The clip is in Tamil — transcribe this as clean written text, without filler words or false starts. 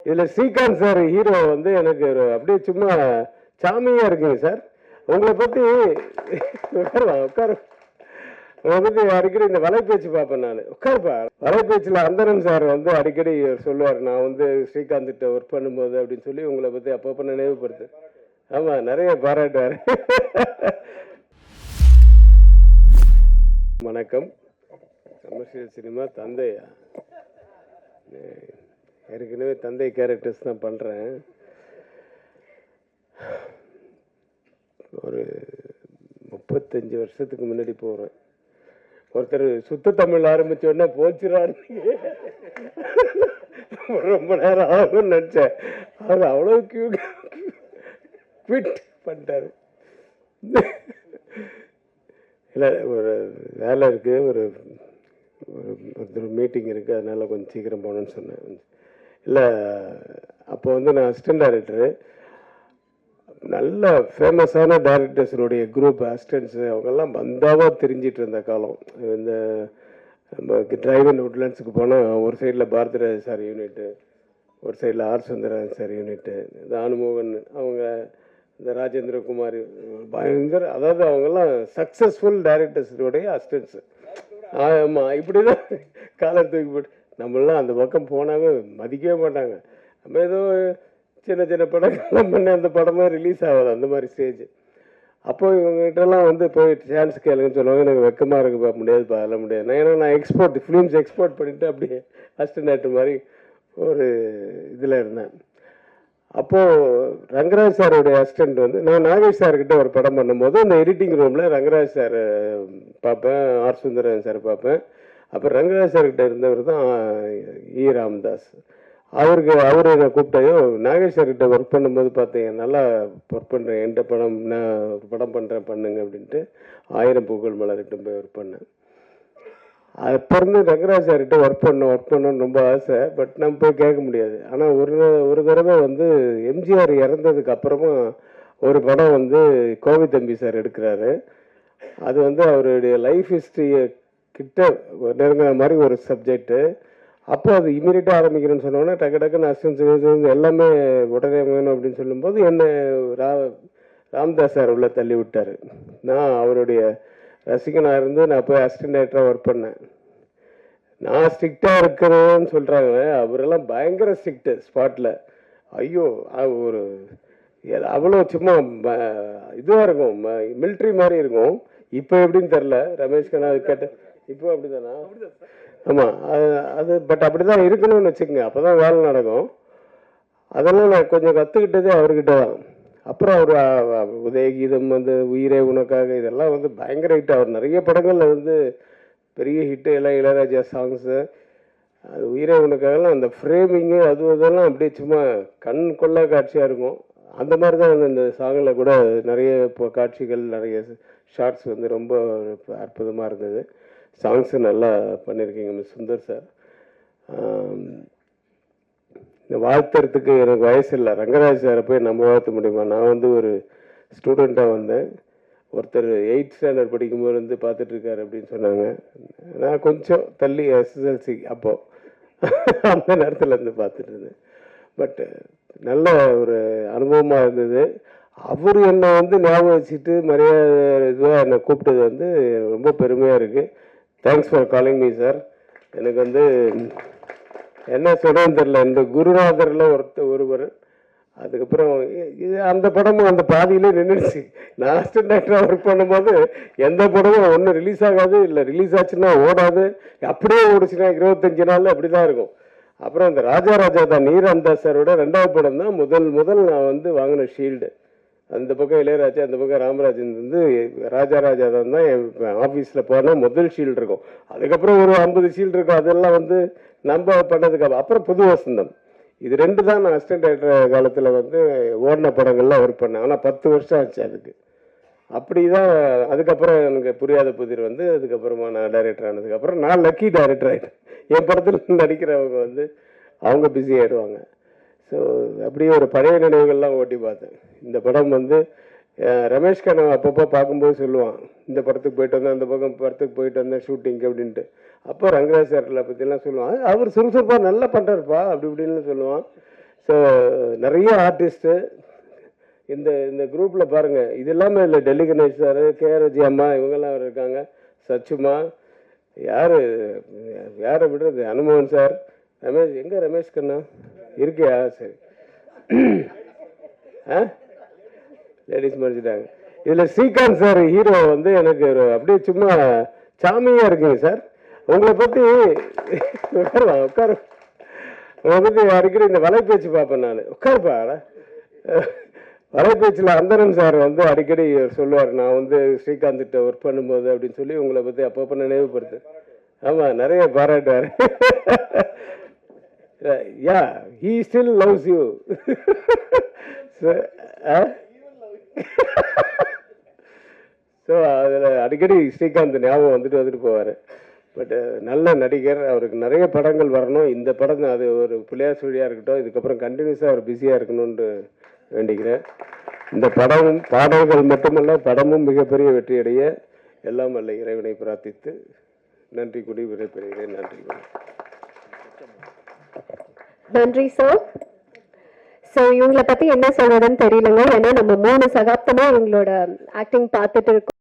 இதில் ஸ்ரீகாந்த் சார் ஹீரோ வந்து எனக்கு அப்படியே சும்மா சாமியாக இருக்குங்க சார். உங்களை பற்றி உட்கார உங்களை பற்றி அடிக்கடி இந்த வலைபேச்சு பார்ப்பேன் நான். உட்காருப்பா. வலைபேச்சில் அந்தரன் சார் வந்து அடிக்கடி சொல்லுவார், நான் வந்து ஸ்ரீகாந்த் கிட்ட ஒர்க் பண்ணும்போது அப்படின்னு சொல்லி உங்களை பற்றி அப்பப்போ நினைவுபடுத்து. ஆமாம், நிறைய பாராட்டுவார். வணக்கம். கமர்ஷியல் சினிமா தந்தையா? ஏற்கனவே தந்தை கேரக்டர்ஸ் தான் பண்ணுறேன். ஒரு 35 வருஷத்துக்கு முன்னாடி போகிறேன். ஒருத்தர் சுத்த தமிழ் ஆரம்பிச்சோடனே போச்சுறாரு, ரொம்ப நேரம் ஆகும்னு நினச்சேன். அது அவ்வளோ குவிட் பண்ணிட்டாரு. இல்லை, ஒரு வேலை இருக்குது, ஒரு மீட்டிங் இருக்குது, அதனால் கொஞ்சம் சீக்கிரம் போகணுன்னு சொன்னேன். இல்லை, அப்போ வந்து நான் அசிஸ்டன்ட் டைரக்டரு. நல்ல ஃபேமஸான டைரக்டர்ஸனுடைய குரூப் அசிஸ்டன்ஸு அவங்கெல்லாம் வந்தாவாக தெரிஞ்சிட்டு இருந்த காலம். இந்த நம்ம டிரைவன் உட்லண்ட்ஸுக்கு போனால் ஒரு சைடில் பாரதிராஜ் சார் யூனிட்டு, ஒரு சைடில் ஆர் சுந்தரராஜன் சார் யூனிட்டு, இந்த அனுமோகன் அவங்க, இந்த ராஜேந்திர குமார், பயங்கர, அதாவது அவங்கெல்லாம் சக்ஸஸ்ஃபுல் டைரக்டர்ஸுடைய அசிஸ்டன்ஸு. ஆமாம், இப்படி தான் காலர் தூக்கி போட்டு நம்மளாம் அந்த பக்கம் போனாவே மதிக்கவே மாட்டாங்க. நம்ம ஏதோ சின்ன சின்ன படங்கள்லாம் பண்ண அந்த படமே ரிலீஸ் ஆகாது, அந்த மாதிரி ஸ்டேஜ். அப்போ இவங்ககிட்டலாம் வந்து போய் சான்ஸ் கேளுங்கன்னு சொல்லுவாங்க. எனக்கு வெக்கமாக இருக்குப்பா, முடியாதுப்பா, அதெல்லாம் முடியாது. ஏன்னா நான் எக்ஸ்போர்ட் ஃபிலிம்ஸ் எக்ஸ்போர்ட் பண்ணிவிட்டு அப்படியே அசிஸ்டன்ட் டைரக்டர் மாதிரி ஒரு இதில் இருந்தேன். அப்போது ரங்கராஜ் சாரோடைய அசிஸ்டண்ட் வந்து நான் நாகேஷ் சார்கிட்ட ஒரு படம் பண்ணும்போது அந்த எடிட்டிங் ரூமில் ரங்கராஜ் சார் பார்ப்பேன், ஆர் சுந்தரன் சார் பார்ப்பேன். அப்புறம் ரங்கராஜ் சார்கிட்ட இருந்தவர் தான் இ ராமதாஸ். அவர் என்னை கூப்பிட்டாயோ, நாகேஷ் சார்கிட்ட ஒர்க் பண்ணும்போது பார்த்தீங்க, நல்லா ஒர்க் பண்ணுறேன், எந்த படம் நான் ஒரு படம் பண்ணுறேன் பண்ணுங்க அப்படின்ட்டு 1000 பூக்கள் மலர்கிட்ட போய் ஒர்க் பண்ணேன். அப்போ இருந்து ரங்கராஜ் சார்கிட்ட ஒர்க் பண்ணணும்னு ரொம்ப ஆசை. பட் நம்ம போய் கேட்க முடியாது. ஆனால் ஒரு தடவை வந்து எம்ஜிஆர் இறந்ததுக்கு அப்புறமா ஒரு படம் வந்து கோவை தம்பி சார் எடுக்கிறாரு. அது வந்து அவருடைய லைஃப் ஹிஸ்ட்ரியை கிட்ட நெருங்கின மாதிரி ஒரு சப்ஜெக்டு. அப்போ அது இமீடியட்டாக ஆரம்பிக்கிறேன்னு சொன்னோன்னே டக்குன்னு அசிஸ்டன்ஸ் எல்லாமே உடனே வேணும் அப்படின்னு சொல்லும்போது என்னை ராமதாஸ் சார் உள்ள தள்ளி விட்டார். நான் அவருடைய ரசிகனாக இருந்து நான் போய் அசிஸ்டன்ட் டைரக்டராக ஒர்க் பண்ணேன். நான் ஸ்ட்ரிக்டாக இருக்கிறேன்னு சொல்கிறாங்க, அவரெல்லாம் பயங்கர ஸ்ட்ரிக்ட்டு ஸ்பாட்டில். ஐயோ, ஒரு அவ்வளோ சும்மா இதுவாக இருக்கும், மிலிட்ரி மாதிரி இருக்கும். இப்போ எப்படின்னு தெரில, ரமேஷ் கண்ணா கேட்ட இப்போ அப்படி தானா? ஆமாம், அது பட் அப்படி தான் இருக்கணும்னு வச்சுக்கோங்க, அப்போ தான் வேலை நடக்கும். அதெல்லாம் நான் கொஞ்சம் கற்றுக்கிட்டதே அவர்கிட்ட தான். அப்புறம் அவர் உதயகீதம் வந்து உயிரே உனக்காக இதெல்லாம் வந்து பயங்கர ஹிட். அவர் நிறைய படங்களில் வந்து பெரிய ஹிட்டு, எல்லாம் இளையராஜா சாங்ஸு. அது உயிரே உனக்காகலாம் அந்த ஃப்ரேமிங்கு அதெல்லாம் அப்படியே சும்மா கண் கொள்ளா காட்சியாக இருக்கும். அந்த மாதிரி தான் வந்து இந்த சாங்கில் கூட நிறைய இப்போ காட்சிகள், நிறைய ஷார்ட்ஸ் வந்து ரொம்ப அற்புதமாக இருந்தது. சாங்ஸு நல்லா பண்ணியிருக்கீங்க மிஸ் சுந்தர் சார். இந்த வாழ்த்துறதுக்கு எனக்கு வயசு இல்லை. ரங்கராஜ் சாரை போய் நம்ம வாழ்த்த முடியுமா? நான் வந்து ஒரு ஸ்டூடெண்ட்டாக வந்தேன். ஒருத்தர் 8th ஸ்டாண்டர்ட் படிக்கும்போது வந்து பார்த்துட்ருக்காரு அப்படின்னு சொன்னாங்க. நான் கொஞ்சம் தள்ளி SSLC அப்போது அந்த நேரத்தில் இருந்து பார்த்துட்டு இருந்தேன். பட் நல்ல ஒரு அனுபவமாக இருந்தது. அவர் என்னை வந்து ஞாபகம் வச்சுட்டு மரியாதை இதுவாக என்னை கூப்பிட்டது வந்து ரொம்ப பெருமையாக இருக்குது. Thanks for calling me sir. எனக்கு வந்து என்ன சொல்கிறேன்னு தெரில. இந்த குருநாதரில் ஒருவர். அதுக்கப்புறம் இது அந்த படமும் அந்த பாதியிலே நின்றுடுச்சு. நான் அசிஸ்டன்ட் டைரக்டராக ஒர்க் பண்ணும்போது எந்த படமும் ஒன்றும் ரிலீஸ் ஆகாது, இல்லை ரிலீஸ் ஆச்சுன்னா ஓடாது, அப்படியே ஓடிச்சுன்னா 25 நாள் அப்படி தான் இருக்கும். அப்புறம் இந்த ராஜா தான் நீராம்தாஸ் சாரோட 2வது படம் தான் முதல் நான் வந்து வாங்கின ஷீல்டு. அந்த பக்கம் இளையராஜா, அந்த பக்கம் ராமராஜன் வந்து ராஜா தான் என் ஆஃபீஸில் போனால் முதல் ஷீல்டு இருக்கும். அதுக்கப்புறம் ஒரு 50 ஷீல்டு இருக்கும். அதெல்லாம் வந்து நம்ம பண்ணதுக்கு அப்புறம் புது வசந்தம். இது 2 தான் நான் அசிஸ்டன்ட் டைரக்டர் காலத்தில் வந்து ஓடின படங்கள்லாம் ஒர்க் பண்ணேன். ஆனால் 10 வருஷம் ஆச்சு அதுக்கு. அப்படி தான். அதுக்கப்புறம் எனக்கு புரியாத புதிர் வந்து அதுக்கப்புறமா நான் டைரக்டர் ஆனதுக்கப்புறம் நான் லக்கி டைரக்டர் ஆகிட்டேன். என் படத்தில் நடிக்கிறவங்க வந்து அவங்க பிஸி ஆகிடுவாங்க. ஸோ அப்படியே ஒரு பழைய நினைவுகள்லாம் ஓட்டி பார்த்தேன். இந்த படம் வந்து ரமேஷ் கண்ணா அப்பப்போ பார்க்கும்போது சொல்லுவான், இந்த படத்துக்கு போயிட்டு வந்தேன், அந்த படத்துக்கு போயிட்டு வந்தேன் ஷூட்டிங்க்கு அப்படின்ட்டு. அப்போ ரங்கராஜ் சார்களை பற்றிலாம் சொல்லுவான், அவர் சுறுசுறுப்பாக நல்லா பண்ணுறாருப்பா அப்படி இப்படின்னு சொல்லுவான். ஸோ நிறைய ஆர்டிஸ்ட்டு இந்த இந்த குரூப்பில் பாருங்கள், இது இல்லாமல் இல்லை டெல்லி கணேஷ் சார், கேஆர்ஜி அம்மா இவங்கெல்லாம் இருக்காங்க, சச்சுமா, யாரை விடுறது, அனுமோகன் சார், ரமேஷ், எங்கே ரமேஷ் கண்ணா இருக்கியா? சரி, லேடிஸ் மறைச்சிட்டாங்க. இதில் ஸ்ரீகாந்த் சார் ஹீரோ வந்து எனக்கு அப்படியே சும்மா சாமியாக இருக்குங்க சார். உங்களை பற்றி உட்கார உங்களை பற்றி அடிக்கடி இந்த வலைபேச்சு பார்ப்பேன் நான். உட்காருப்பா, வலைபேச்சில் அந்தரன் சார் வந்து அடிக்கடி சொல்லுவார், நான் வந்து ஸ்ரீகாந்த் கிட்ட ஒர்க் பண்ணும்போது அப்படின்னு சொல்லி உங்களை பற்றி அப்பப்போ நினைவுபடுத்து. ஆமாம், நிறைய பாராட்டுவார். Yeah, he still loves you. So அதில் அடிக்கடி ஸ்ரீகாந்த் ஞாபகம் வந்துட்டு போவார். பட் நல்ல நடிகர், அவருக்கு நிறைய படங்கள் வரணும். இந்த படம் அது ஒரு பிள்ளையார் சுழியாக இருக்கட்டும், இதுக்கப்புறம் கண்டினியூஸாக அவர் பிஸியாக இருக்கணும்னு வேண்டிக்கிறேன். இந்த படமும் பாடல்கள் மட்டுமல்ல, படமும் மிகப்பெரிய வெற்றியடைய எல்லாம் அல்ல இறைவனை பிரார்த்தித்து நன்றி கூடி விடைபெறுகிறேன். நன்றி சார். ஸோ இவங்களை பற்றி என்ன சொல்றதுன்னு தெரியலங்க. ஏன்னா நம்ம 3 சகாப்தமாக இவங்களோட ஆக்டிங் பார்த்துட்டு இருக்கோம்.